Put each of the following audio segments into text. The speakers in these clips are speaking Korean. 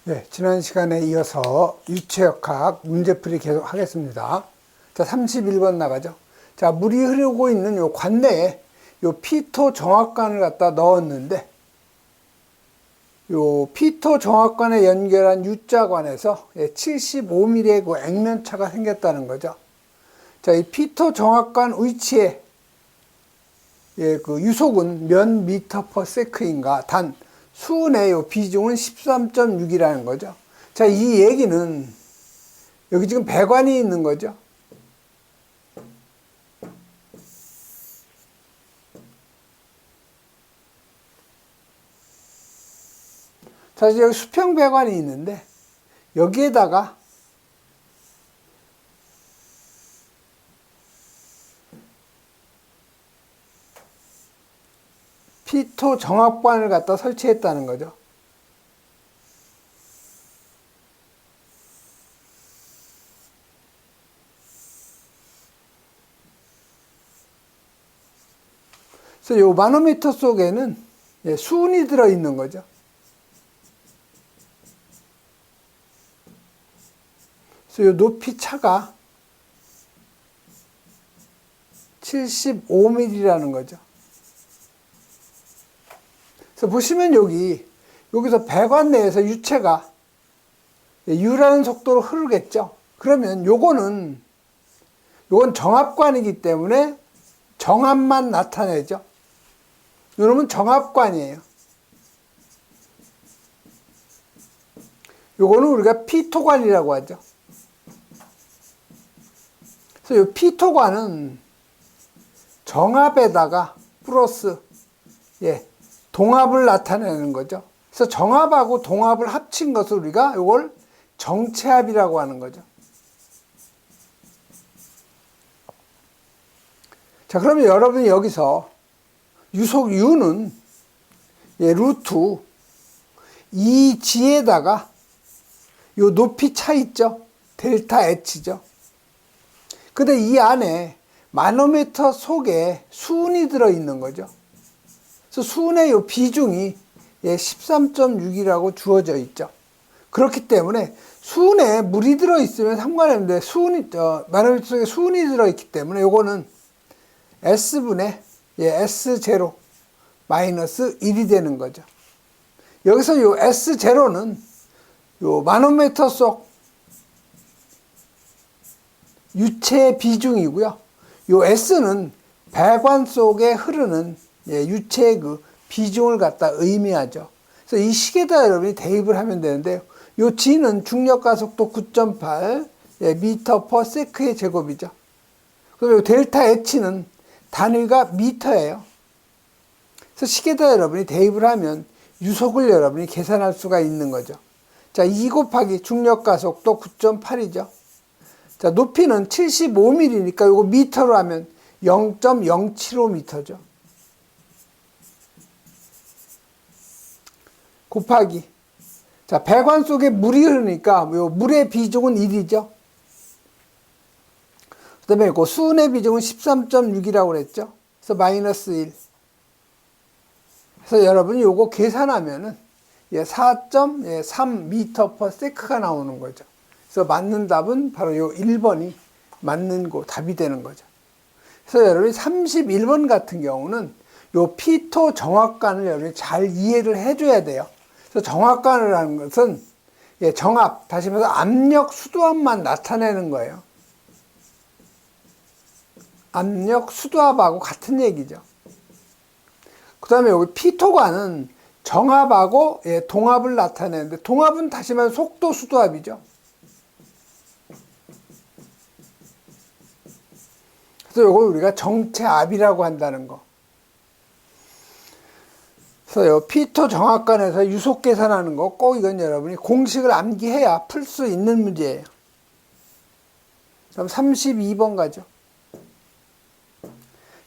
네, 지난 시간에 이어서 유체역학 문제풀이 계속 하겠습니다. 자, 31번 나가죠. 자, 물이 흐르고 있는 요 관내에 요 피토 정압관을 갖다 넣었는데, 요 피토 정압관에 연결한 U자관에서 75mm의 그 액면차가 생겼다는 거죠. 자, 이 피토 정압관 위치에 그 유속은 몇 미터 퍼 세크인가? 단 수은의 요 비중은 13.6이라는 거죠. 자, 이 얘기는 여기 지금 배관이 있는 거죠. 자, 여기 수평 배관이 있는데 여기에다가 피토 정압관을 갖다 설치했다는 거죠. 그래서 요 마노미터 속에는 수은이 들어있는 거죠. 그래서 요 높이 차가 75mm라는 거죠. 그래서 보시면 여기서 배관 내에서 유체가 U라는 속도로 흐르겠죠. 그러면 요건 정압관이기 때문에 정압만 나타내죠. 요놈은 정압관이에요. 요거는 우리가 피토관이라고 하죠. 그래서 요 피토관은 정압에다가 플러스 동압을 나타내는 거죠. 그래서 정압하고 동압을 합친 것을 우리가 이걸 정체압이라고 하는 거죠. 자, 그러면 여러분이 여기서 유속 U는 루트 2G에다가 요 높이 차 있죠. 델타 H죠. 근데 이 안에 마노미터 속에 수은이 들어있는 거죠. 그래서 수은의 요 비중이 13.6이라고 주어져 있죠. 그렇기 때문에 수은에 물이 들어있으면 상관이 없는데 마노미터 속에 수은이 들어있기 때문에 요거는 S분의 S0 마이너스 1이 되는 거죠. 여기서 요 S0는 요 마노미터 속 유체의 비중이고요. 요 S는 배관 속에 흐르는 유체의 그 비중을 갖다 의미하죠. 그래서 이 식에다 여러분이 대입을 하면 되는데요. 요 G는 중력 가속도 9.8 미터 퍼 세크의 제곱이죠. 그럼 요 델타 H는 단위가 미터예요. 그래서 식에다 여러분이 대입을 하면 유속을 여러분이 계산할 수가 있는 거죠. 자, 2 곱하기 중력 가속도 9.8이죠. 자, 높이는 75mm니까 요거 미터로 하면 0.075m죠. 곱하기. 자, 배관 속에 물이 흐르니까 요 물의 비중은 1이죠. 그 다음에 그 수은의 비중은 13.6이라고 그랬죠. 그래서 마이너스 1. 그래서 여러분이 요거 계산하면은 4.3m per sec가 나오는 거죠. 그래서 맞는 답은 바로 요 1번이 맞는 거 답이 되는 거죠. 그래서 여러분이 31번 같은 경우는 요 피토 정압관을 여러분이 잘 이해를 해줘야 돼요. 그래서 정압관을 하는 것은 정압, 다시 말해서 압력, 수도압만 나타내는 거예요. 압력, 수도압하고 같은 얘기죠. 그 다음에 여기 피토관은 정압하고 동압을 나타내는데, 동압은 다시 말해서 속도, 수도압이죠. 그래서 이걸 우리가 정체압이라고 한다는 거. 그래서 피토 정압관에서 유속 계산하는 거 꼭 이건 여러분이 공식을 암기해야 풀 수 있는 문제예요. 그럼 32번 가죠.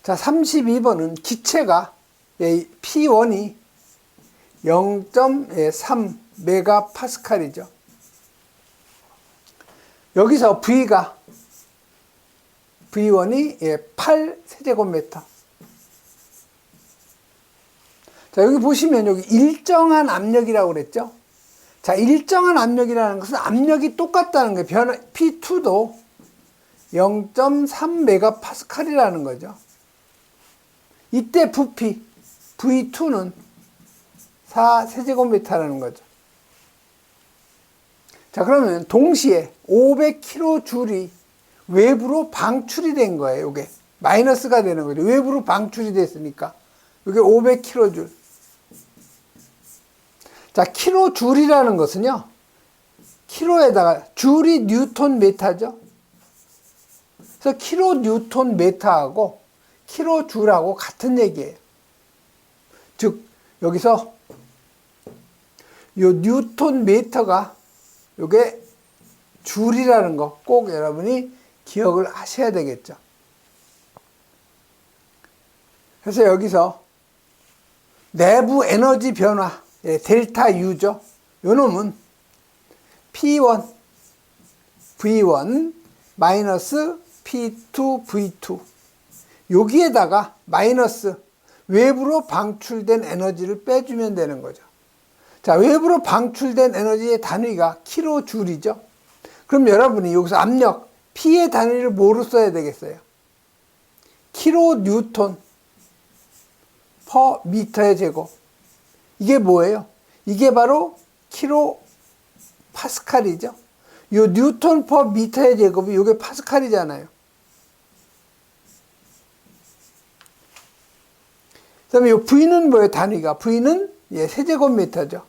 자, 32번은 기체가 P1이 0.3 메가파스칼이죠. 여기서 V1이 8 세제곱미터. 자, 여기 보시면 여기 일정한 압력이라고 그랬죠. 자, 일정한 압력이라는 것은 압력이 똑같다는 거예요. P2도 0.3메가파스칼이라는 거죠. 이때 부피 V2는 4세제곱미터라는 거죠. 자, 그러면 동시에 500kJ이 외부로 방출이 된 거예요. 이게 마이너스가 되는 거죠. 외부로 방출이 됐으니까. 이게 500kJ. 자, 킬로줄이라는 것은요, 킬로에다가 줄이 뉴턴 메타죠. 그래서 킬로 뉴턴 메타하고 킬로줄하고 같은 얘기예요. 즉, 여기서 요 뉴턴 메타가 요게 줄이라는 거 꼭 여러분이 기억을 하셔야 되겠죠. 그래서 여기서 내부 에너지 변화, 델타 U죠. 요 놈은 P1, V1 마이너스 P2, V2 여기에다가 마이너스 외부로 방출된 에너지를 빼주면 되는 거죠. 자, 외부로 방출된 에너지의 단위가 킬로줄이죠. 그럼 여러분이 여기서 압력 P의 단위를 뭐로 써야 되겠어요? 킬로 뉴턴 퍼 미터의 제곱. 이게 뭐예요? 이게 바로 킬로 파스칼이죠. 요 뉴턴 퍼 미터의 제곱이 요게 파스칼이잖아요. 그다음에 요 V는 뭐예요? 단위가 V는 세제곱미터죠.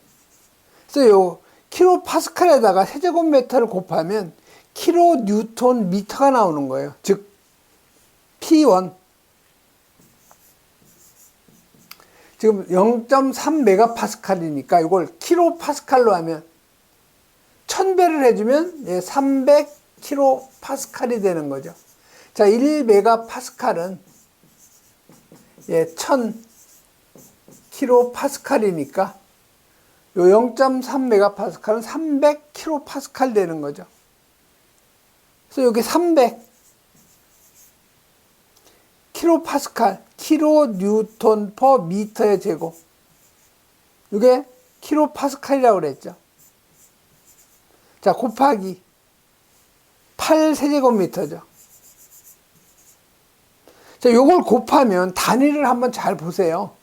그래서 요 킬로 파스칼에다가 세제곱미터를 곱하면 킬로 뉴턴 미터가 나오는 거예요. 즉 P1 지금 0.3메가파스칼이니까 이걸 킬로 파스칼로 하면 1000배를 해주면 300 킬로 파스칼이 되는 거죠. 자, 1메가파스칼은 1000 킬로 파스칼이니까 요 0.3메가파스칼은 300 킬로 파스칼 되는 거죠. 그래서 여기 300 킬로 파스칼, 킬로 뉴턴 퍼 미터의 제곱. 이게 킬로 파스칼이라고 그랬죠. 자, 곱하기 8세제곱미터죠. 자, 요걸 곱하면 단위를 한번 잘 보세요.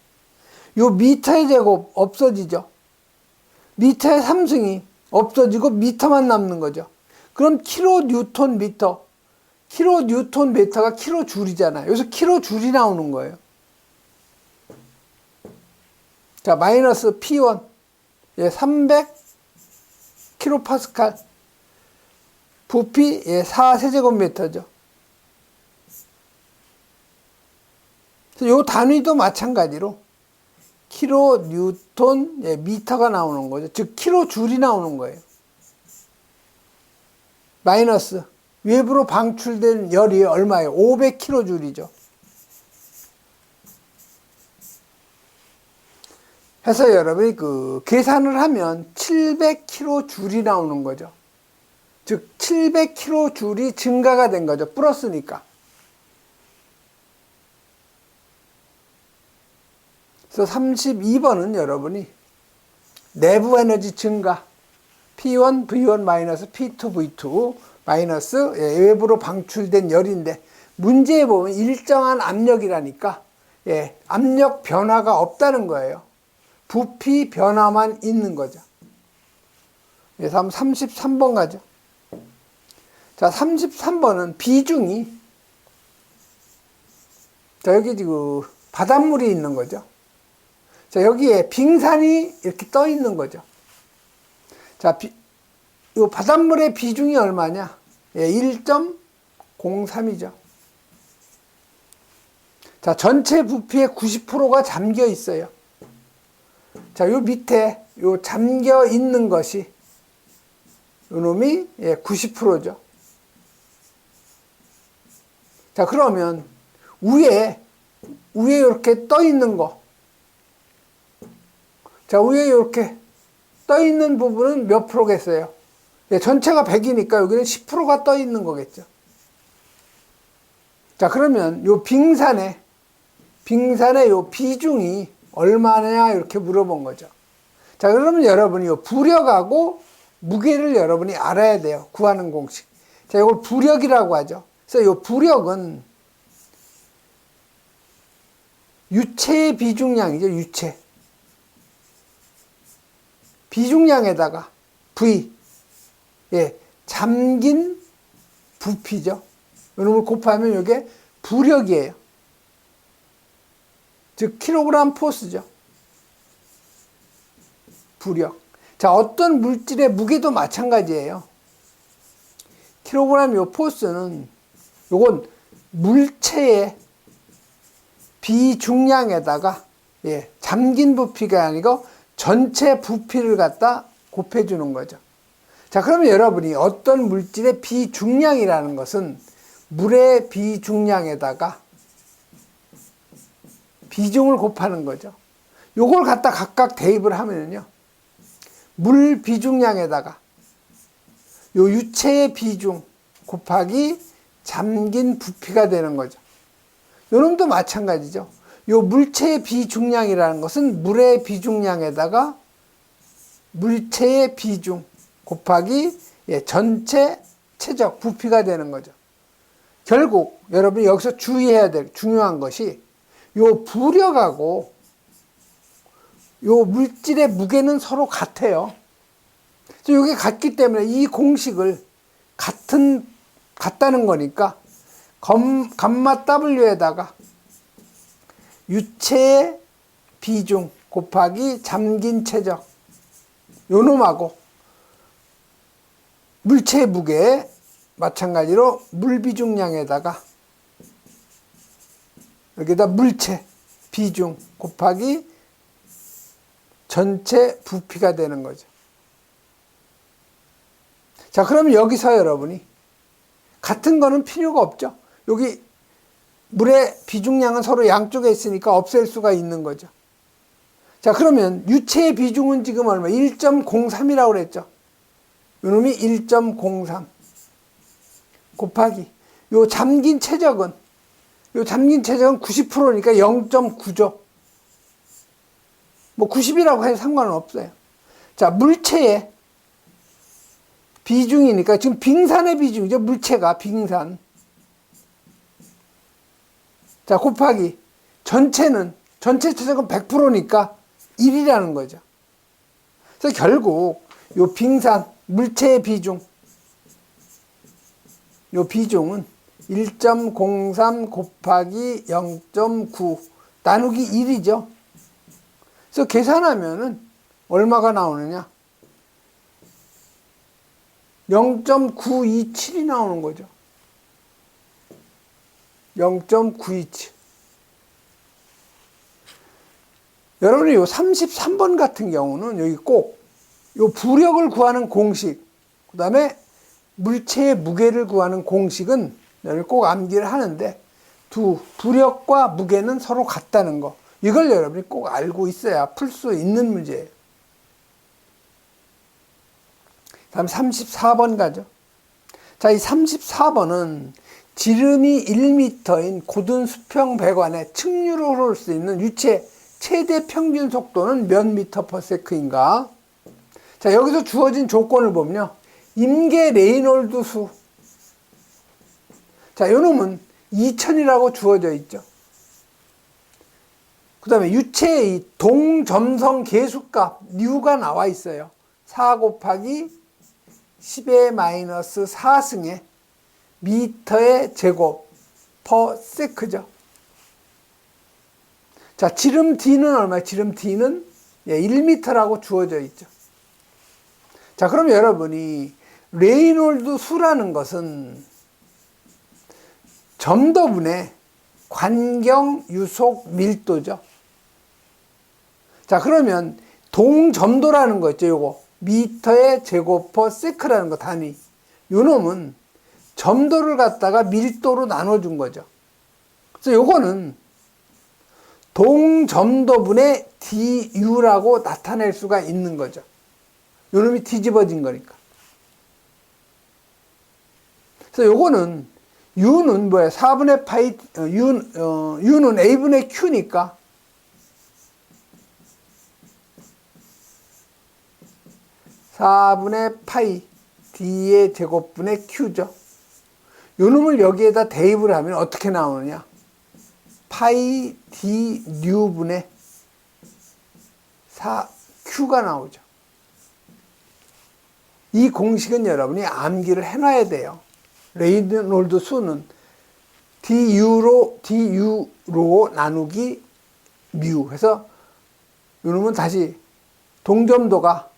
요 미터의 제곱 없어지죠. 미터의 3승이 없어지고 미터만 남는 거죠. 그럼 킬로 뉴턴 미터, 킬로 뉴턴 미터가 킬로 줄이잖아요. 여기서 킬로 줄이 나오는 거예요. 자, 마이너스 P1 300 킬로 파스칼, 부피 4세제곱미터죠. 요 단위도 마찬가지로 킬로 뉴턴 미터가 나오는 거죠. 즉 킬로 줄이 나오는 거예요. 마이너스 외부로 방출된 열이 얼마예요? 500kJ이죠. 해서 여러분이 계산을 하면 700kJ이 나오는 거죠. 즉 700kJ이 증가가 된 거죠. 플러스니까. 그래서 32번은 여러분이 내부 에너지 증가 P1, V1 마이너스 P2, V2 마이너스 외부로 방출된 열인데 문제에 보면 일정한 압력이라니까 압력 변화가 없다는 거예요. 부피 변화만 있는 거죠. 그래서 한번 33번 가죠. 자, 33번은 비중이 자, 여기 지금 바닷물이 있는 거죠. 자, 여기에 빙산이 이렇게 떠 있는 거죠. 자, 이 바닷물의 비중이 얼마냐? 1.03이죠. 자, 전체 부피의 90%가 잠겨 있어요. 자, 요 밑에 요 잠겨 있는 것이 요 놈이 90%죠. 자, 그러면 위에 이렇게 떠 있는 거. 자, 위에 이렇게 떠 있는 부분은 몇 프로겠어요? 전체가 100이니까 여기는 10%가 떠 있는 거겠죠. 자, 그러면 요 빙산의 요 비중이 얼마냐 이렇게 물어본 거죠. 자, 그러면 여러분이 요 부력하고 무게를 여러분이 알아야 돼요. 구하는 공식. 자, 이걸 부력이라고 하죠. 그래서 요 부력은 유체의 비중량이죠. 유체. 비중량에다가 V. 예, 잠긴 부피죠. 이놈을 곱하면 이게 부력이에요. 즉, 킬로그램 포스죠. 부력. 자, 어떤 물질의 무게도 마찬가지예요. 킬로그램 요 포스는 요건 물체의 비중량에다가 예, 잠긴 부피가 아니고 전체 부피를 갖다 곱해주는 거죠. 자, 그러면 여러분이 어떤 물질의 비중량이라는 것은 물의 비중량에다가 비중을 곱하는 거죠. 요걸 갖다 각각 대입을 하면요. 물 비중량에다가 요 유체의 비중 곱하기 잠긴 부피가 되는 거죠. 요놈도 마찬가지죠. 요 물체의 비중량이라는 것은 물의 비중량에다가 물체의 비중 곱하기 예, 전체 체적 부피가 되는 거죠. 결국 여러분이 여기서 주의해야 될 중요한 것이 요 부력하고 요 물질의 무게는 서로 같아요. 그래서 이게 같기 때문에 이 공식을 같다는 거니까 감마 W에다가 유체의 비중 곱하기 잠긴 체적 요 놈하고 물체의 무게 마찬가지로 물비중량에다가 여기다 물체 비중 곱하기 전체 부피가 되는 거죠. 자, 그러면 여기서 여러분이 같은 거는 필요가 없죠. 여기 물의 비중량은 서로 양쪽에 있으니까 없앨 수가 있는 거죠. 자, 그러면 유체의 비중은 지금 얼마? 1.03이라고 그랬죠. 요놈이 1.03 곱하기 요 잠긴 체적은 90%니까 0.9죠. 뭐 90이라고 해도 상관은 없어요. 자, 물체의 비중이니까 지금 빙산의 비중이죠. 물체가 빙산. 자, 곱하기 전체 체적은 100%니까 1이라는 거죠. 그래서 결국 요 빙산 물체의 비중 요 비중은 1.03 곱하기 0.9 나누기 1이죠. 그래서 계산하면은 얼마가 나오느냐? 0.927이 나오는 거죠. 0.927. 여러분이 요 33번 같은 경우는 여기 꼭 요 부력을 구하는 공식, 그 다음에 물체의 무게를 구하는 공식은 여러분이 꼭 암기를 하는데 부력과 무게는 서로 같다는 거. 이걸 여러분이 꼭 알고 있어야 풀 수 있는 문제예요. 다음 34번 가죠. 자, 이 34번은 지름이 1m인 고든 수평 배관에 측류로 흐를 수 있는 유체 최대 평균 속도는 몇 미터 퍼 세크인가? 자, 여기서 주어진 조건을 보면요. 임계 레이놀드 수. 자, 요 놈은 2000이라고 주어져 있죠. 그 다음에 유체의 동점성 계수값, 뉴가 나와 있어요. 4 곱하기 10의 마이너스 4승의 미터의 제곱 퍼 세크죠. 자, 지름 D는 얼마예요? 지름 D는 1m라고 주어져 있죠. 자, 그럼 여러분이 레이놀드 수라는 것은 점도분의 관경 유속 밀도죠. 자, 그러면 동점도라는 거 있죠. 요거 미터의 제곱 퍼 세크라는 거 단위. 요 놈은 점도를 갖다가 밀도로 나눠준 거죠. 그래서 요거는 동점도분의 DU라고 나타낼 수가 있는 거죠. 요 놈이 뒤집어진 거니까. 그래서 요거는 U는 뭐야? 4분의 파이, U는 A분의 Q니까 4분의 파이 D의 제곱분의 Q죠. 요 놈을 여기에다 대입을 하면 어떻게 나오느냐. 파이 D 뉴분의 4Q가 나오죠. 이 공식은 여러분이 암기를 해놔야 돼요. 레이놀드 수는 du로 나누기 뮤 해서 요놈은 다시 동점도가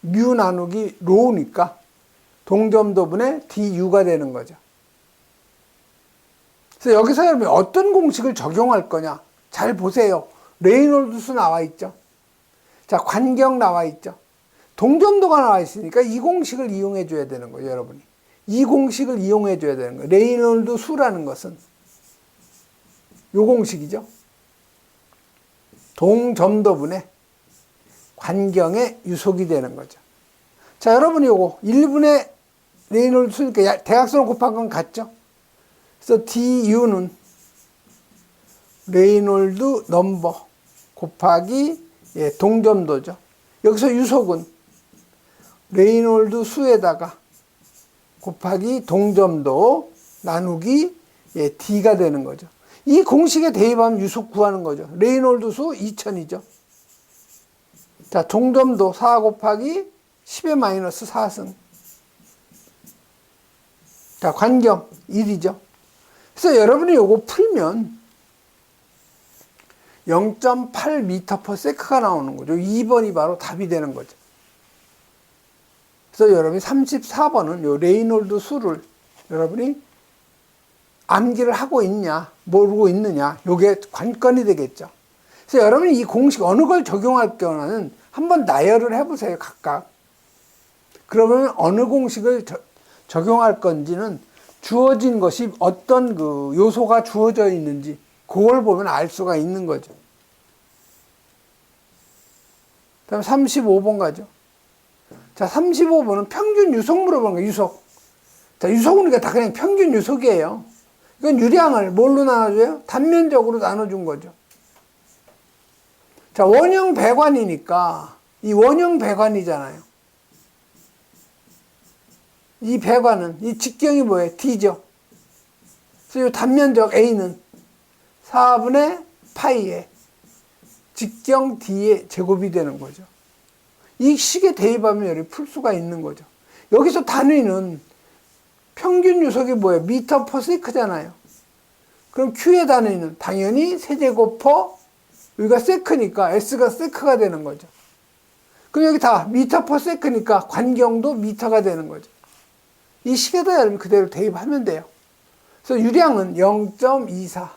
뮤 나누기 로우니까 동점도분의 du가 되는 거죠. 그래서 여기서 여러분 어떤 공식을 적용할 거냐 잘 보세요. 레이놀드 수 나와 있죠. 자, 관경 나와 있죠. 동점도가 나와 있으니까 이 공식을 이용해 줘야 되는 거예요, 여러분이. 이 공식을 이용해 줘야 되는 거예요. 레이놀드 수라는 것은 요 공식이죠. 동점도분의 관경의 유속이 되는 거죠. 자, 여러분이 요거 1분의 레이놀드 수니까 대각선을 곱한 건 같죠? 그래서 du는 레이놀드 넘버 곱하기 동점도죠. 여기서 유속은 레이놀드 수에다가 곱하기 동점도 나누기 D가 되는 거죠. 이 공식에 대입하면 유속 구하는 거죠. 레이놀드 수 2000이죠. 자, 동점도 4 곱하기 10의 마이너스 4승. 자, 관경 1이죠. 그래서 여러분이 요거 풀면 0.8m/s가 나오는 거죠. 2번이 바로 답이 되는 거죠. 그래서 여러분이 34번은 요 레이놀드 수를 여러분이 암기를 하고 있냐, 모르고 있느냐, 요게 관건이 되겠죠. 그래서 여러분이 이 공식 어느 걸 적용할 경우는 한번 나열을 해보세요, 각각. 그러면 어느 공식을 적용할 건지는 주어진 것이 어떤 그 요소가 주어져 있는지 그걸 보면 알 수가 있는 거죠. 다음 35번 가죠. 자, 35번은 평균 유속 물어보는 거예요, 유속. 자, 유속은 그러니까 다 그냥 평균 유속이에요. 이건 유량을 뭘로 나눠줘요? 단면적으로 나눠준 거죠. 자, 원형 배관이니까 이 원형 배관이잖아요. 이 배관은 이 직경이 뭐예요? D죠. 그래서 이 단면적 A는 4분의 파이에 직경 D의 제곱이 되는 거죠. 이 식에 대입하면 여기 풀 수가 있는 거죠. 여기서 단위는 평균 유속이 뭐예요? 미터 퍼 세크잖아요. 그럼 Q의 단위는 당연히 세제곱 퍼, 여기가 세크니까 S가 세크가 되는 거죠. 그럼 여기 다 미터 퍼 세크니까 관경도 미터가 되는 거죠. 이 식에다 여러분 그대로 대입하면 돼요. 그래서 유량은 0.24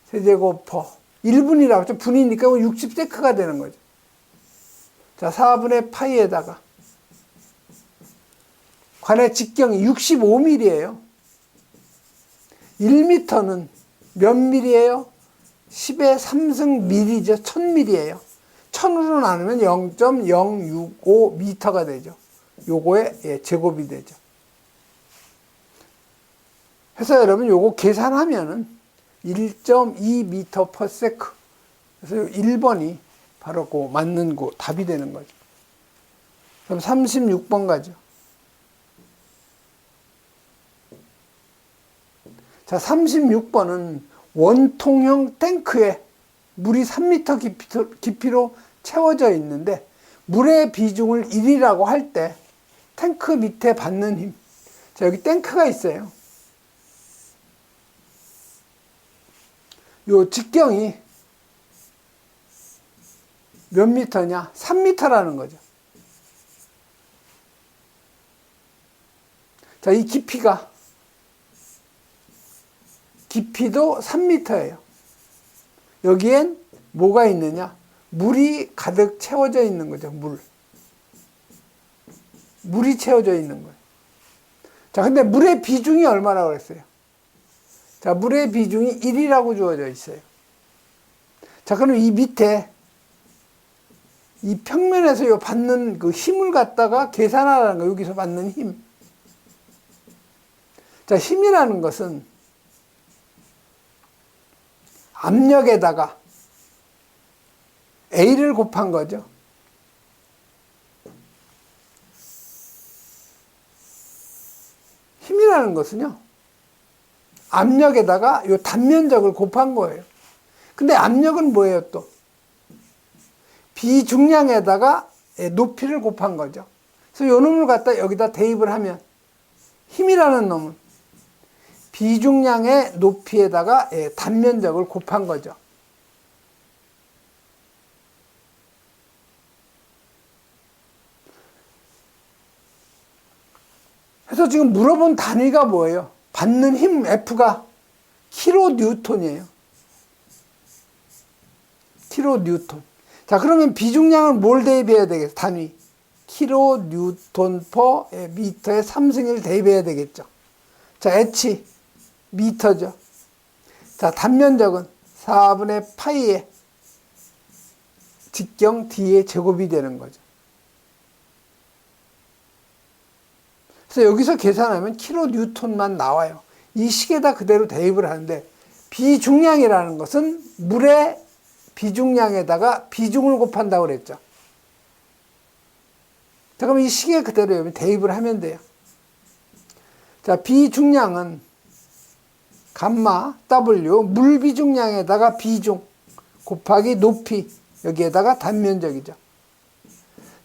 세제곱 퍼 1분이라고 했죠. 분이니까 60세크가 되는 거죠. 자, 4분의 파이에다가 관의 직경이 65mm예요. 1m는 몇 mm예요? 10의 3승 mm죠. 1000mm예요. 1000으로 나누면 0.065m가 되죠. 요거의 제곱이 되죠. 해서 여러분 요거 계산하면은 1.2m/s. 그래서 1번이 바로 그 맞는 거 답이 되는 거죠. 그럼 36번 가죠. 자, 36번은 원통형 탱크에 물이 3m 깊이로 채워져 있는데 물의 비중을 1이라고 할 때 탱크 밑에 받는 힘. 자, 여기 탱크가 있어요. 요 직경이 몇 미터냐? 3m라는 거죠. 자, 이 깊이도 3m예요. 여기엔 뭐가 있느냐? 물이 가득 채워져 있는 거죠, 물이 채워져 있는 거예요. 자, 근데 물의 비중이 얼마라고 그랬어요? 자, 물의 비중이 1이라고 주어져 있어요. 자, 그럼 이 밑에 이 평면에서 요 받는 그 힘을 갖다가 계산하라는 거예요. 여기서 받는 힘. 자, 힘이라는 것은 압력에다가 A를 곱한 거죠. 힘이라는 것은요, 압력에다가 요 단면적을 곱한 거예요. 근데 압력은 뭐예요, 또? 비중량에다가 높이를 곱한 거죠. 그래서 요 놈을 갖다 여기다 대입을 하면 힘이라는 놈은 비중량의 높이에다가 단면적을 곱한 거죠. 그래서 지금 물어본 단위가 뭐예요? 받는 힘 F가 킬로뉴턴이에요. 킬로뉴턴. 자, 그러면 비중량을 뭘 대입해야 되겠어? 단위. 킬로뉴턴 퍼 미터에 3승을 대입해야 되겠죠. 자, H 미터죠. 자, 단면적은 4분의 파이에 직경 D의 제곱이 되는 거죠. 그래서 여기서 계산하면 킬로뉴턴만 나와요. 이 식에다 그대로 대입을 하는데, 비중량이라는 것은 물의 비중량에다가 비중을 곱한다고 그랬죠. 자, 그럼 이 식에 그대로 여기 대입을 하면 돼요. 자, 비중량은 감마 W 물 비중량에다가 비중 곱하기 높이, 여기에다가 단면적이죠.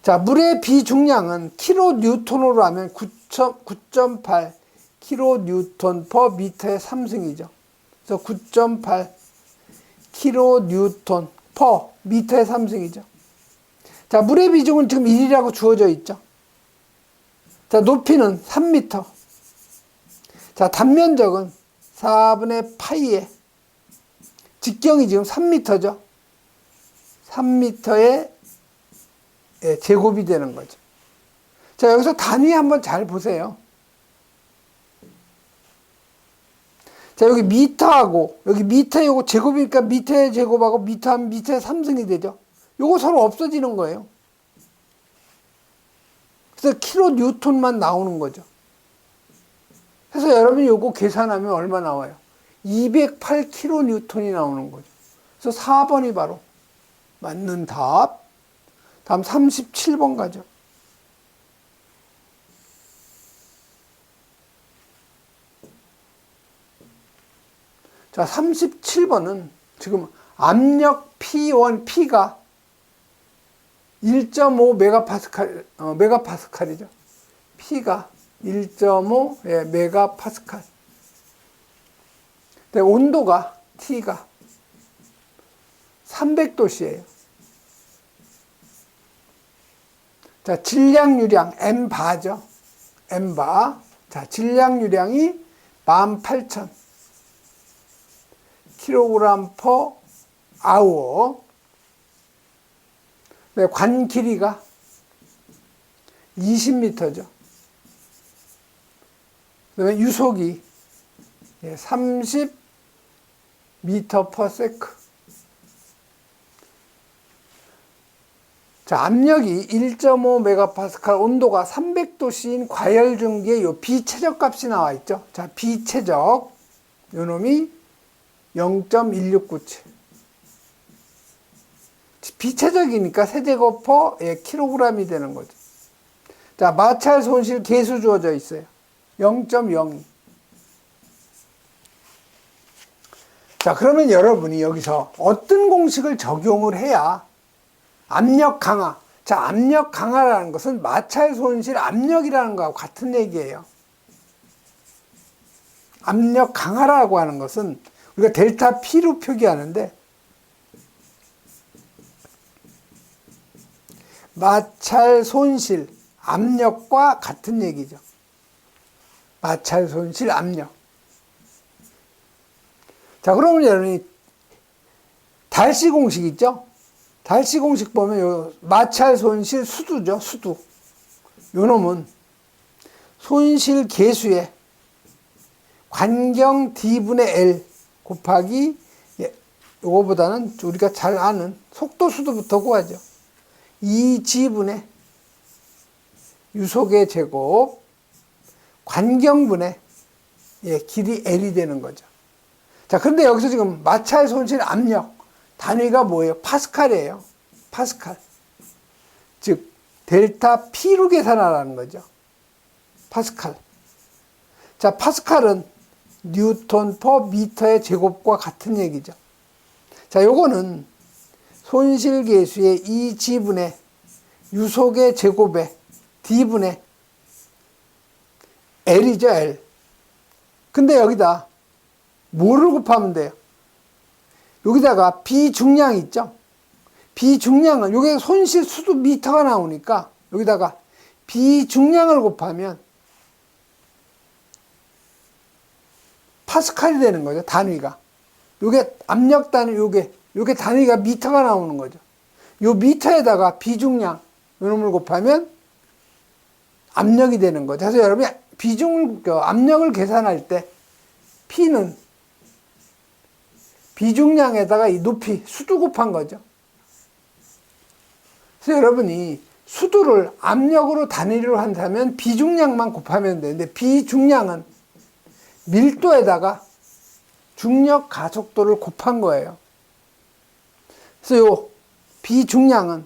자, 물의 비중량은 킬로뉴턴으로 하면 9.8 킬로뉴턴 퍼 미터의 3승이죠. 그래서 9.8 킬로뉴턴 퍼 미터의 3승이죠. 자, 물의 비중은 지금 1이라고 주어져 있죠. 자, 높이는 3m. 자, 단면적은 4분의 파이에 직경이 지금 3m죠. 3m의 제곱이 되는 거죠. 자, 여기서 단위 한번 잘 보세요. 자, 여기 미터하고, 여기 미터 요거 제곱이니까 미터의 제곱하고 미터 하면 미터의 3승이 되죠. 요거 서로 없어지는 거예요. 그래서 킬로뉴턴만 나오는 거죠. 그래서 여러분이 요거 계산하면 얼마 나와요? 208 킬로뉴턴이 나오는 거죠. 그래서 4번이 바로 맞는 답. 다음 37번 가죠. 자, 37번은 지금 압력 P1, P가 1.5 메가파스칼, 메가파스칼이죠. P가 1.5 메가파스칼. 근데 온도가 T가 300도씨예요. 자, 질량유량 M바죠. M바. 자, 질량유량이 18,000 kg per hour. 네, 관 길이가 20m죠. 그다음에 유속이 30m per sec. 자, 압력이 1.5 메가파스칼, 온도가 300도씨인 과열중기에 요 비최적 값이 나와 있죠. 자, 비최적, 요 놈이 0.1697. 비최적이니까 세제곱 퍼 킬로그램이 되는 거죠. 자, 마찰 손실 계수 주어져 있어요. 0.02. 자, 그러면 여러분이 여기서 어떤 공식을 적용을 해야 압력 강화. 자, 압력 강화라는 것은 마찰 손실 압력이라는 거하고 같은 얘기예요. 압력 강화라고 하는 것은 우리가 델타 P로 표기하는데, 마찰 손실 압력과 같은 얘기죠. 마찰 손실 압력. 자, 그러면 여러분이 달시 공식 있죠? 달시 공식 보면 요 마찰 손실 수두죠, 수두. 요 놈은 손실 계수에 관경 D분의 L 곱하기, 요거보다는 우리가 잘 아는 속도 수두부터 구하죠. 2G분의 유속의 제곱 관경분의 길이 L이 되는 거죠. 자, 그런데 여기서 지금 마찰 손실 압력 단위가 뭐예요? 파스칼이에요. 파스칼. 즉 델타 P로 계산하라는 거죠. 파스칼. 자, 파스칼은 뉴턴 퍼 미터의 제곱과 같은 얘기죠. 자, 요거는 손실계수의 이 지분의 유속의 제곱에 D분의 L이죠, L. 근데 여기다 뭐를 곱하면 돼요? 여기다가 비중량 있죠? 비중량은, 요게 손실 수도 미터가 나오니까 여기다가 비중량을 곱하면 파스칼이 되는 거죠, 단위가. 요게 압력 단위, 요게 단위가 미터가 나오는 거죠. 요 미터에다가 비중량, 요놈을 곱하면 압력이 되는 거죠. 그래서 여러분이 압력을 계산할 때 P는 비중량에다가 이 높이, 수도 곱한 거죠. 그래서 여러분이 수도를 압력으로 단위로 한다면 비중량만 곱하면 되는데, 비중량은 밀도에다가 중력 가속도를 곱한 거예요. 그래서 요 비중량은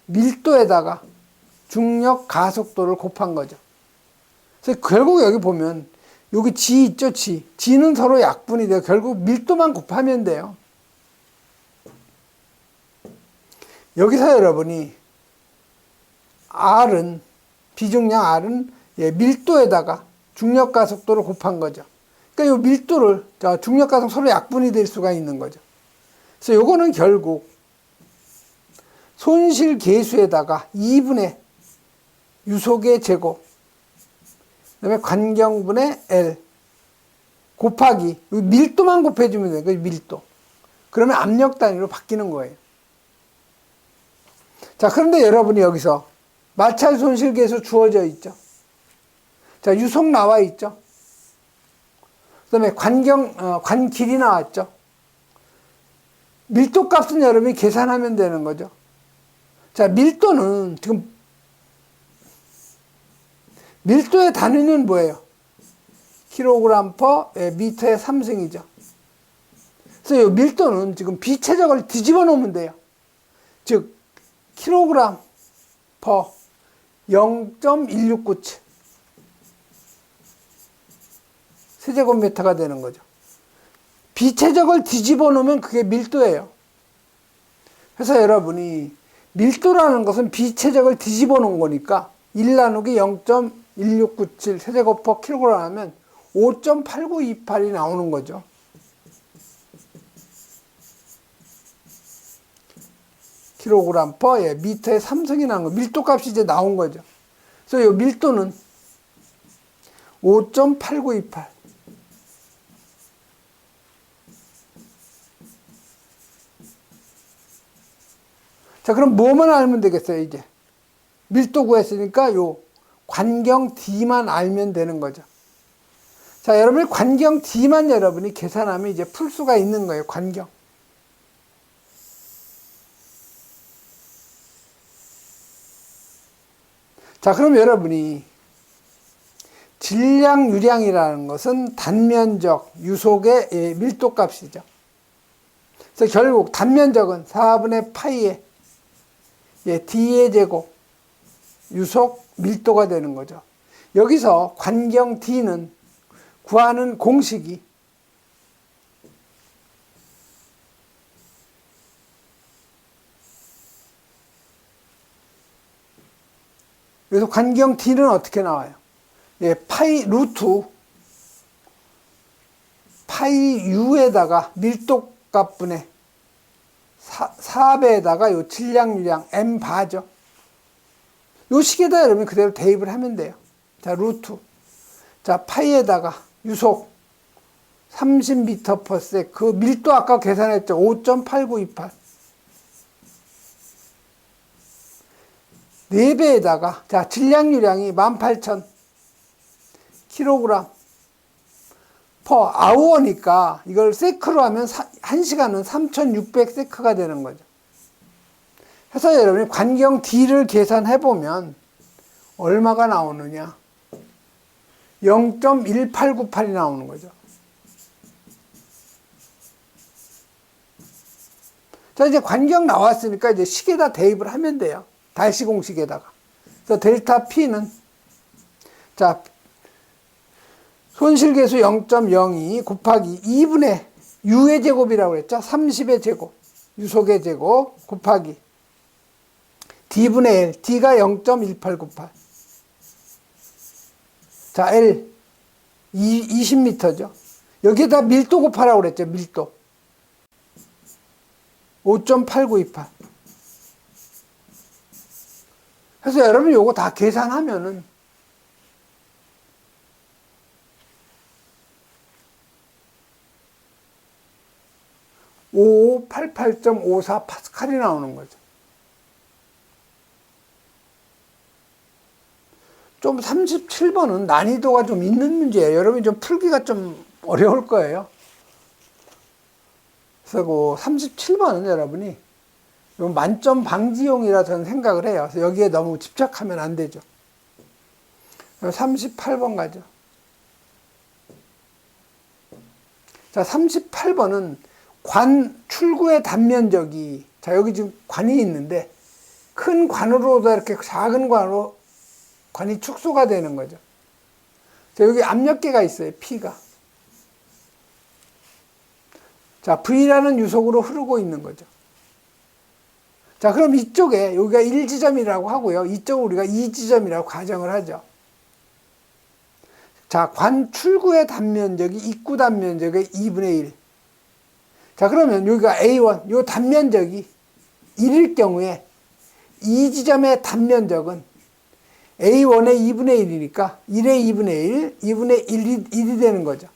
밀도에다가 중력 가속도를 곱한 거죠. 그래서 결국 여기 보면 여기 G 있죠, G. G는 서로 약분이 돼요. 결국 밀도만 곱하면 돼요. 여기서 여러분이 R은, 비중량 R은 밀도에다가 중력 가속도를 곱한 거죠. 그러니까 이 밀도를, 중력 가속 서로 약분이 될 수가 있는 거죠. 그래서 요거는 결국 손실 계수에다가 2분의 유속의 제곱, 그 다음에 관경분의 L 곱하기 밀도만 곱해주면 돼요. 그 밀도. 그러면 압력 단위로 바뀌는 거예요. 자, 그런데 여러분이 여기서 마찰 손실 계수 주어져 있죠. 자, 유속 나와 있죠. 그 다음에 관 길이 나왔죠. 밀도 값은 여러분이 계산하면 되는 거죠. 자, 밀도는 지금 밀도의 단위는 뭐예요? 킬로그램 퍼 미터의 3승이죠. 그래서 이 밀도는 지금 비체적을 뒤집어 놓으면 돼요. 즉, 킬로그램 퍼 0.1697 세제곱미터가 되는 거죠. 비체적을 뒤집어 놓으면 그게 밀도예요. 그래서 여러분이 밀도라는 것은 비체적을 뒤집어 놓은 거니까 1 나누기 0.1697 세제곱 퍼 킬로그램 하면 5.8928이 나오는 거죠. 킬로그램 퍼 미터의 3승이 나온 거, 밀도 값이 이제 나온 거죠. 그래서 이 밀도는 5.8928. 자, 그럼 뭐만 알면 되겠어요, 이제? 밀도 구했으니까 요 관경 D만 알면 되는 거죠. 자, 여러분이 관경 D만 여러분이 계산하면 이제 풀 수가 있는 거예요, 관경. 자, 그럼 여러분이 질량 유량이라는 것은 단면적 유속의 밀도 값이죠. 그래서 결국 단면적은 4분의 파이의 D의 제곱 유속 밀도가 되는 거죠. 여기서 관경 D는 구하는 공식이 그래서 관경 D는 어떻게 나와요? 파이 루트 파이 U에다가 밀도 값분의 4배에다가 요 질량 유량 M 바죠. 요 식에다 여러분 그대로 대입을 하면 돼요. 자, 루트. 자, 파이에다가 유속 30m/s 그 밀도 아까 계산했죠. 5.8928. 4배에다가 자, 질량 유량이 18,000 kg 퍼 아워니까 이걸 세크로 하면 1시간은 3,600 세크가 되는 거죠. 그래서 여러분이 관경 D를 계산해 보면 얼마가 나오느냐? 0.1898이 나오는 거죠. 자, 이제 관경 나왔으니까 이제 식에다 대입을 하면 돼요. 달시 공식에다가. 그래서 델타 P는 자, 손실계수 0.02 곱하기 2분의 U의 제곱이라고 그랬죠. 30의 제곱, 유속의 제곱 곱하기 D분의 L, D가 0.1898. 자, L 20m죠. 여기에다 밀도 곱하라고 그랬죠. 밀도 5.8928. 그래서 여러분 요거 다 계산하면은 5588.54 파스칼이 나오는 거죠. 좀 37번은 난이도가 좀 있는 문제예요. 여러분이 좀 풀기가 좀 어려울 거예요. 그래서 그 37번은 여러분이 만점 방지용이라 저는 생각을 해요. 그래서 여기에 너무 집착하면 안 되죠. 38번 가죠. 자, 38번은 관 출구의 단면적이, 자, 여기 지금 관이 있는데 큰 관으로도 이렇게 작은 관으로 관이 축소가 되는 거죠. 자, 여기 압력계가 있어요. P가. 자, V라는 유속으로 흐르고 있는 거죠. 자, 그럼 이쪽에 여기가 1지점이라고 하고요. 이쪽을 우리가 2지점이라고 가정을 하죠. 자, 관 출구의 단면적이 입구 단면적의 2분의 1. 자, 그러면 여기가 A1, 요 단면적이 1일 경우에 이 지점의 단면적은 A1의 2분의 1이니까 1의 2분의 1, 2분의 1이 되는 거죠.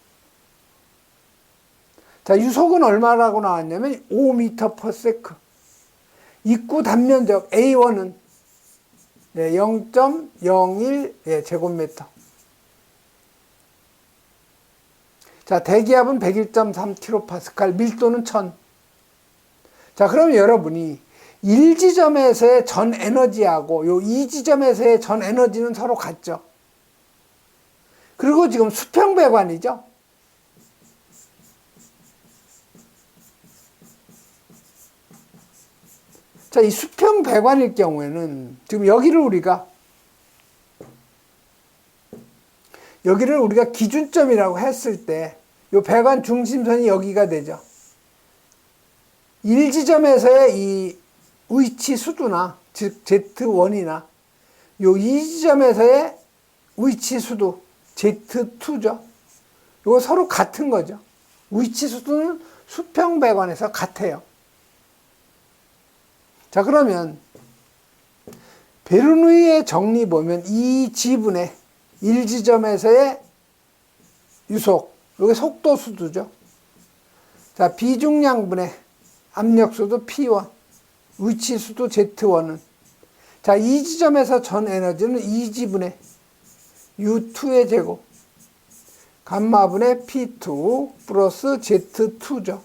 자, 유속은 얼마라고 나왔냐면 5m/s. 입구 단면적 A1은 0.01 제곱미터. 자, 대기압은 101.3kPa, 밀도는 1000. 자, 그러면 여러분이 1지점에서의 전 에너지하고 요 2지점에서의 전 에너지는 서로 같죠. 그리고 지금 수평배관이죠. 자, 이 수평배관일 경우에는 지금 여기를 우리가 기준점이라고 했을 때 이 배관 중심선이 여기가 되죠. 1지점에서의 이 위치 수두나 즉 Z1이나 이 2지점에서의 위치 수두 Z2죠. 이거 서로 같은 거죠. 위치 수두는 수평배관에서 같아요. 자, 그러면 베르누이의 정리 보면 이 지분의 1지점에서의 유속, 여기 속도 수두죠. 자, 비중량분의 압력수도 P1, 위치수도 Z1은, 자, 이 지점에서 전 에너지는 2지분의 U2의 제곱, 감마분의 P2 플러스 Z2죠.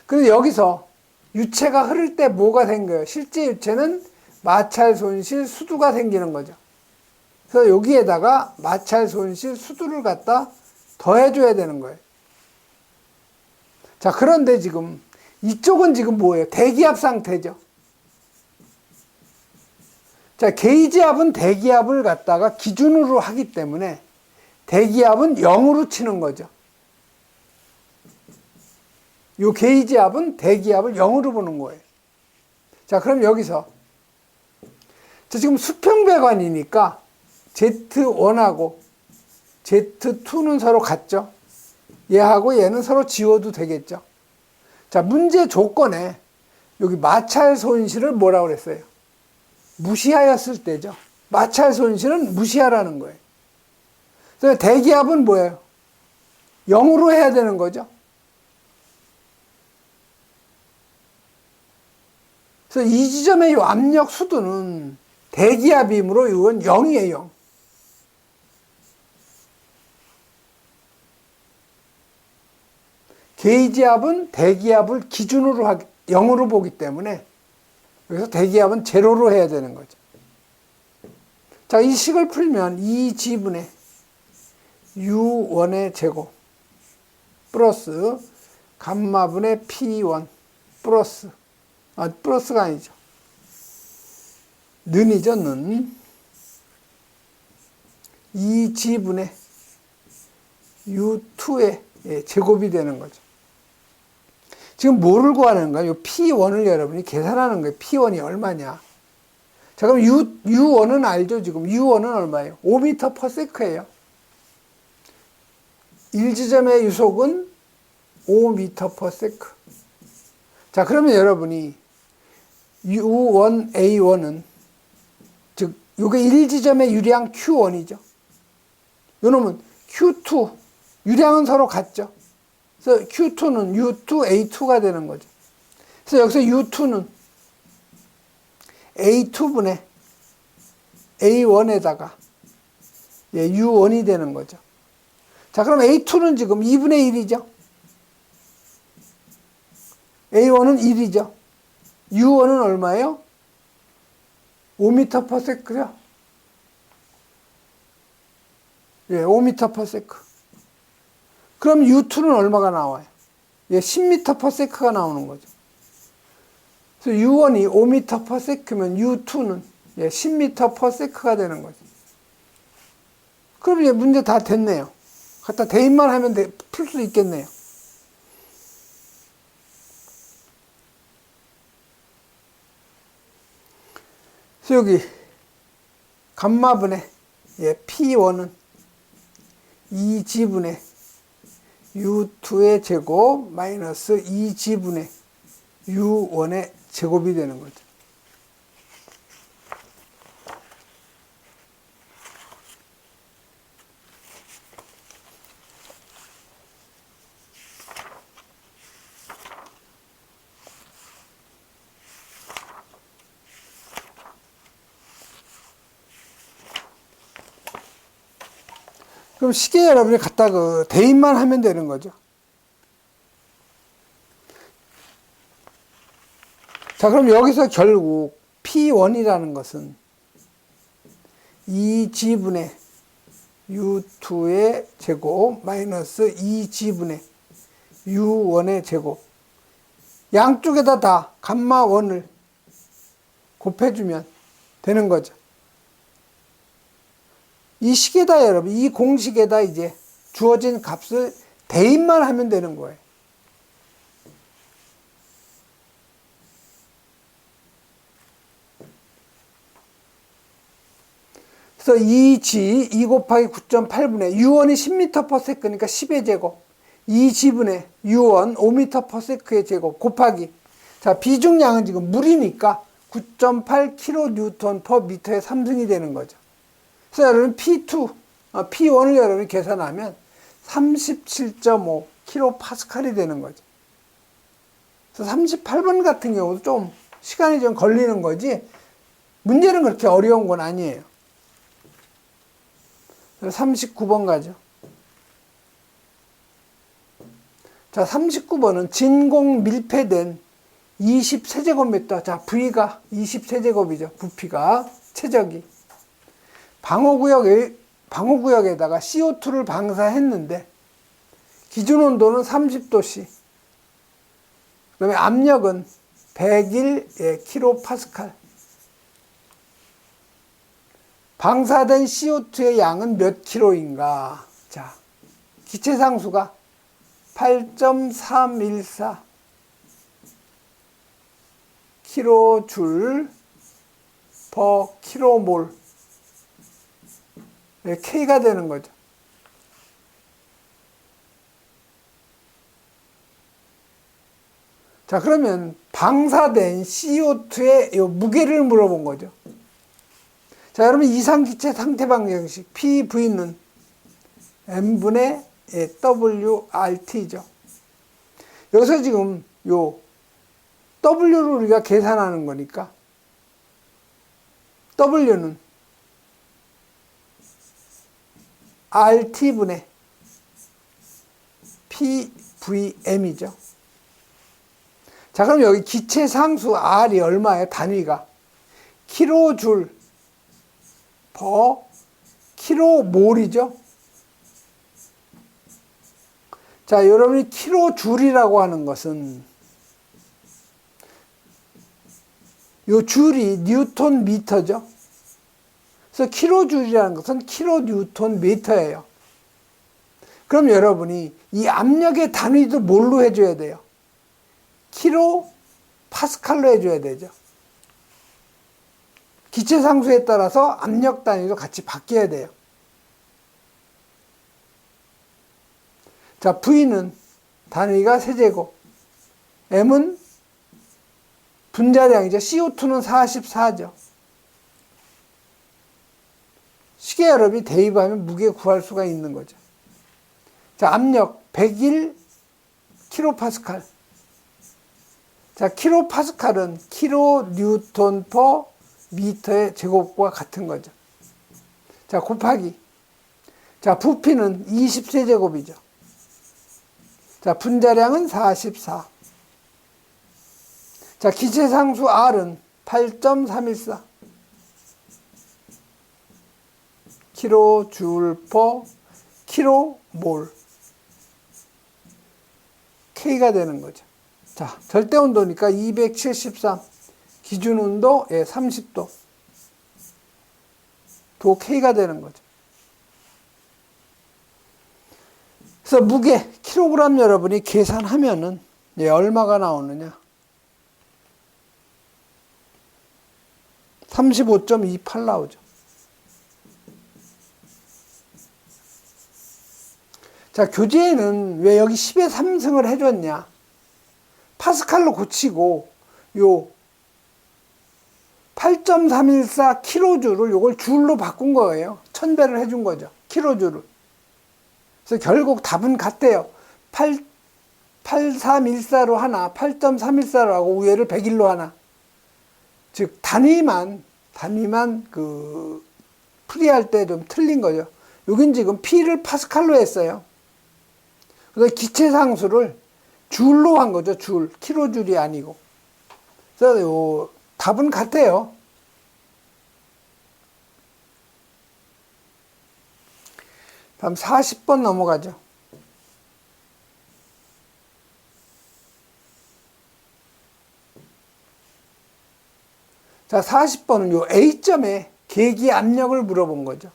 근데 여기서 유체가 흐를 때 뭐가 생겨요? 실제 유체는 마찰 손실 수두가 생기는 거죠. 그래서 여기에다가 마찰 손실 수두를 갖다 더해줘야 되는 거예요. 자, 그런데 지금 이쪽은 지금 뭐예요? 대기압 상태죠. 자, 게이지압은 대기압을 갖다가 기준으로 하기 때문에 대기압은 0으로 치는 거죠. 요 게이지압은 대기압을 0으로 보는 거예요. 자, 그럼 여기서 자, 지금 수평배관이니까 Z1하고 Z2는 서로 같죠. 얘하고 얘는 서로 지워도 되겠죠. 자, 문제 조건에 여기 마찰 손실을 뭐라고 그랬어요? 무시하였을 때죠. 마찰 손실은 무시하라는 거예요. 그래서 대기압은 뭐예요? 0으로 해야 되는 거죠. 그래서 이 지점의 이 압력 수두는 대기압이므로 이건 0이에요. 0. 게이지압은 대기압을 기준으로 0으로 보기 때문에 여기서 대기압은 제로로 해야 되는 거죠. 자, 이 식을 풀면 2지분의 U1의 제곱 플러스 감마분의 P1 플러스 플러스가 아니죠. 는이죠, 는. 2지분의 U2의 제곱이 되는 거죠. 지금 뭐를 구하는 거예요? P1을 여러분이 계산하는 거예요. P1이 얼마냐? 자, 그럼 U1은 알죠? 지금 U1은 얼마예요? 5m/s예요. 1지점의 유속은 5m/s. 자, 그러면 여러분이 U1A1은 즉 요게 1지점의 유량 Q1이죠. 요놈은 Q2 유량은 서로 같죠. 그래서 Q2는 U2A2가 되는 거죠. 그래서 여기서 U2는 A2분의 A1에다가 U1이 되는 거죠. 자, 그럼 A2는 지금 2분의 1이죠. A1은 1이죠. U1은 얼마예요? 5m/s죠. 5m/s. 그럼 U2는 얼마가 나와요? 10m/s가 나오는 거죠. 그래서 U1이 5m/s면 U2는 10m/s가 되는 거죠. 그럼 이제 문제 다 됐네요. 갖다 대입만 하면 풀 수 있겠네요. 그래서 여기 감마분의 P1은 2지분의 U2의 제곱 마이너스 2지분의 U1의 제곱이 되는 거죠. 그럼 시계 여러분이 갖다 대입만 하면 되는 거죠. 자, 그럼 여기서 결국 P1이라는 것은 2지분의 U2의 제곱 마이너스 2지분의 U1의 제곱 양쪽에다 다 감마 1을 곱해주면 되는 거죠. 이 식에다 여러분, 이 공식에다 이제 주어진 값을 대입만 하면 되는 거예요. 그래서 2 곱하기 9.8분의 U1이 10m/s니까 10의 제곱 2지분의 U1 5m/s의 제곱 곱하기 자 비중량은 지금 물이니까 9.8kNm/m의 3승이 되는 거죠. 그래서 여러분 P1을 여러분이 계산하면 37.5 kPa이 되는 거죠. 그래서 38번 같은 경우도 좀 시간이 좀 걸리는 거지 문제는 그렇게 어려운 건 아니에요. 39번 가죠. 자, 39번은 진공 밀폐된 20세제곱미터. 자, V가 20세제곱이죠. 부피가 최적이. 방호구역에다가 CO2를 방사했는데 기준 온도는 30도씨. 그 다음에 압력은 101kPa. 방사된 CO2의 양은 몇 킬로인가? 자, 기체상수가 8.314 킬로줄 per 킬로몰. K가 되는 거죠. 자, 그러면 방사된 CO2의 요 무게를 물어본 거죠. 자, 여러분 이상기체 상태방정식 PV는 M분의 WRT죠. 여기서 지금 요 W를 우리가 계산하는 거니까 W는 RT분의 PVM이죠. 자, 그럼 여기 기체 상수 R이 얼마예요? 단위가 킬로줄 per 킬로몰이죠. 자, 여러분이 킬로줄이라고 하는 것은 요 줄이 뉴턴 미터죠. 그래서 킬로줄이라는 것은 킬로 뉴턴 미터예요. 그럼 여러분이 이 압력의 단위도 뭘로 해줘야 돼요? 킬로 파스칼로 해줘야 되죠. 기체 상수에 따라서 압력 단위도 같이 바뀌어야 돼요. 자, V는 단위가 세제곱, M은 분자량이죠. CO2는 44죠. 시계열압이 대입하면 무게 구할 수가 있는 거죠. 자, 압력 101 킬로파스칼. 자, 킬로파스칼은 킬로 뉴턴 퍼 미터의 제곱과 같은 거죠. 자, 곱하기. 자, 부피는 20세제곱이죠. 자, 분자량은 44. 자, 기체상수 R은 8.314 킬로줄 퍼 킬로몰 K가 되는 거죠. 자, 절대온도니까 273, 기준온도 30도, 도 K가 되는 거죠. 그래서 무게, 킬로그램 여러분이 계산하면은 얼마가 나오느냐? 35.28 나오죠. 자, 교재에는 왜 여기 10의 3승을 해줬냐? 파스칼로 고치고 요 8.314 킬로줄을 요걸 줄로 바꾼 거예요. 1000배를 해준 거죠. 킬로줄을. 그래서 결국 답은 같대요. 8314로 하나, 8.314로 하고 위에를 101로 하나. 즉 단위만 풀이할 때 좀 틀린 거죠. 여긴 지금 P를 파스칼로 했어요. 그래서 기체 상수를 줄로 한 거죠. 줄, 킬로줄이 아니고. 그래서 요 답은 같아요. 다음 40번 넘어가죠. 자, 40번은 요 A점에 계기 압력을 물어본 거죠.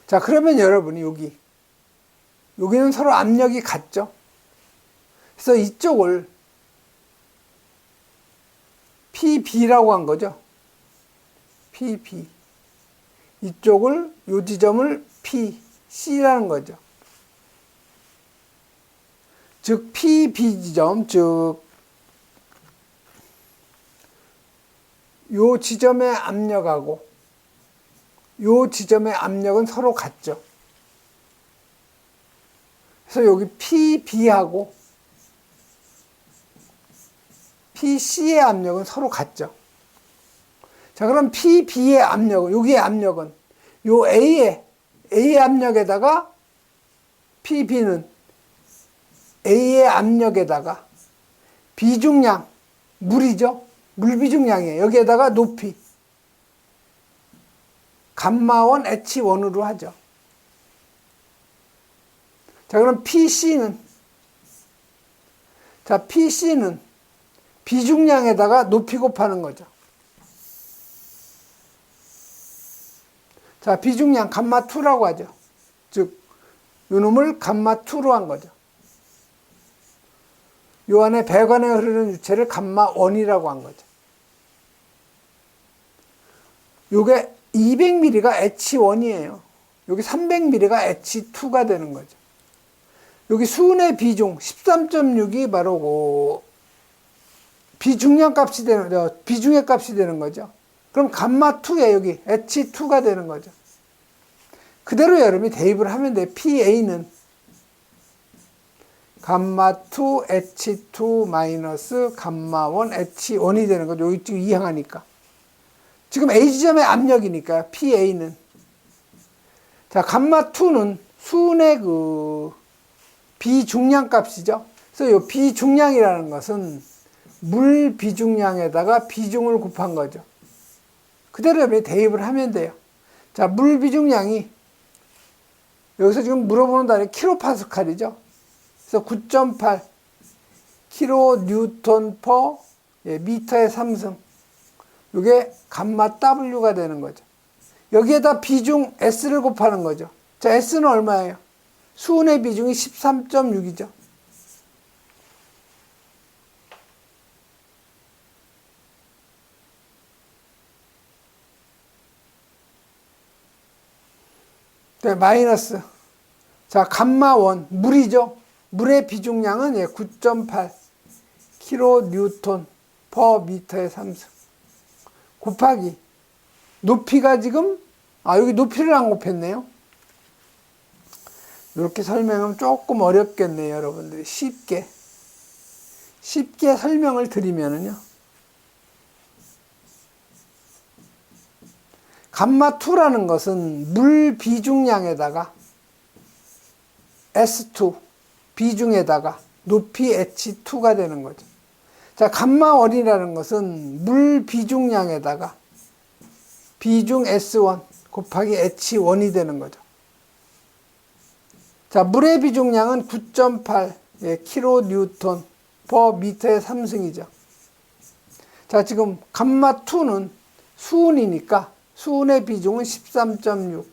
자, 그러면 여러분이 여기는 서로 압력이 같죠. 그래서 이쪽을 PB라고 한 거죠. PB. 이쪽을, 요 지점을 PC라는 거죠. 즉, PB 지점, 즉, 요 지점의 압력하고 요 지점의 압력은 서로 같죠. 그래서 여기 PB하고 PC의 압력은 서로 같죠. 자, 그럼 PB의 압력은, 여기의 압력은 요 A의 압력에다가 PB는 A의 압력에다가 비중량, 물이죠. 물 비중량이에요. 여기에다가 높이. 감마원 H1으로 하죠. 자, 그럼 PC는 비중량에다가 높이 곱하는 거죠. 자, 비중량 감마2라고 하죠. 즉, 요 놈을 감마2로 한 거죠. 요 안에 배관에 흐르는 유체를 감마1이라고 한 거죠. 요게 200ml가 H1이에요. 여기 300ml가 H2가 되는 거죠. 여기 수은의 비중 13.6이 바로 비중량 값이 비중의 값이 되는 거죠. 그럼 감마2에 여기 H2가 되는 거죠. 그대로 여러분이 대입을 하면 돼. PA는 감마2 H2 마이너스 감마1 H1이 되는 거죠. 여기 지금 이항하니까. 지금 A 지점의 압력이니까 PA는. 자, 감마2는 수은의 비중량 값이죠. 그래서 이 비중량이라는 것은 물 비중량에다가 비중을 곱한 거죠. 그대로 대입을 하면 돼요. 자, 물 비중량이 여기서 지금 물어보는 단위 킬로파스칼이죠. 그래서 9.8 킬로 뉴턴 퍼 미터의 3승. 이게 감마 W가 되는 거죠. 여기에다 비중 S를 곱하는 거죠. 자, S는 얼마예요? 수은의 비중이 13.6이죠. 네, 마이너스. 자, 감마원, 물이죠. 물의 비중량은 9.8 kN per m의 3승. 곱하기. 높이가 지금, 여기 높이를 안 곱했네요. 이렇게 설명하면 조금 어렵겠네요, 여러분들이. 쉽게 설명을 드리면은요. 감마2라는 것은 물 비중량에다가 S2 비중에다가 높이 H2가 되는 거죠. 자, 감마1이라는 것은 물 비중량에다가 비중 S1 곱하기 H1이 되는 거죠. 자, 물의 비중량은 9.8 kN per m의 3승이죠. 자, 지금 감마2는 수은이니까 수은의 비중은 13.6.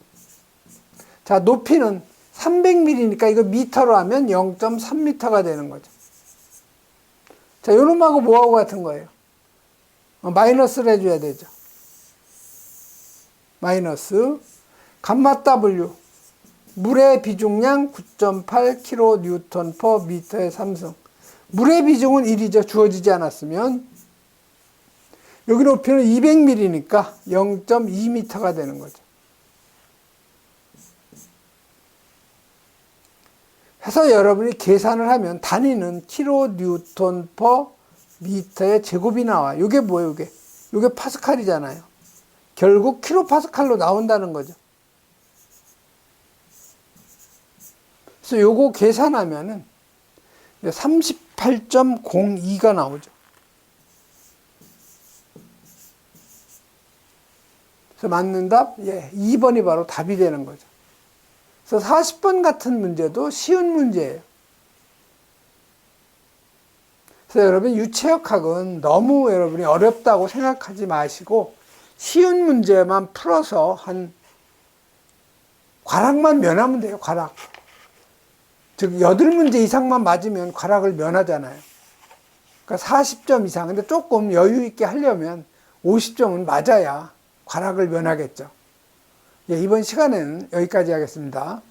자, 높이는 300mm니까 이거 미터로 하면 0.3m가 되는 거죠. 자, 요놈하고 뭐하고 같은 거예요? 마이너스를 해줘야 되죠. 마이너스 감마 W 물의 비중량 9.8 kN per m의 3승. 물의 비중은 1이죠. 주어지지 않았으면. 여기 높이는 200mm니까 0.2m가 되는 거죠. 해서 여러분이 계산을 하면 단위는 kN per m의 제곱이 나와. 이게 뭐예요, 이게? 이게 파스칼이잖아요. 결국 킬로파스칼로 나온다는 거죠. 그래서 요거 계산하면은 38.02가 나오죠. 그래서 맞는 답, 2번이 바로 답이 되는 거죠. 그래서 40번 같은 문제도 쉬운 문제예요. 그래서 여러분 유체역학은 너무 여러분이 어렵다고 생각하지 마시고 쉬운 문제만 풀어서 한 과락만 면하면 돼요. 과락. 즉 8문제 이상만 맞으면 과락을 면하잖아요. 그러니까 40점 이상. 근데 조금 여유 있게 하려면 50점은 맞아야 과락을 면하겠죠. 이번 시간에는 여기까지 하겠습니다.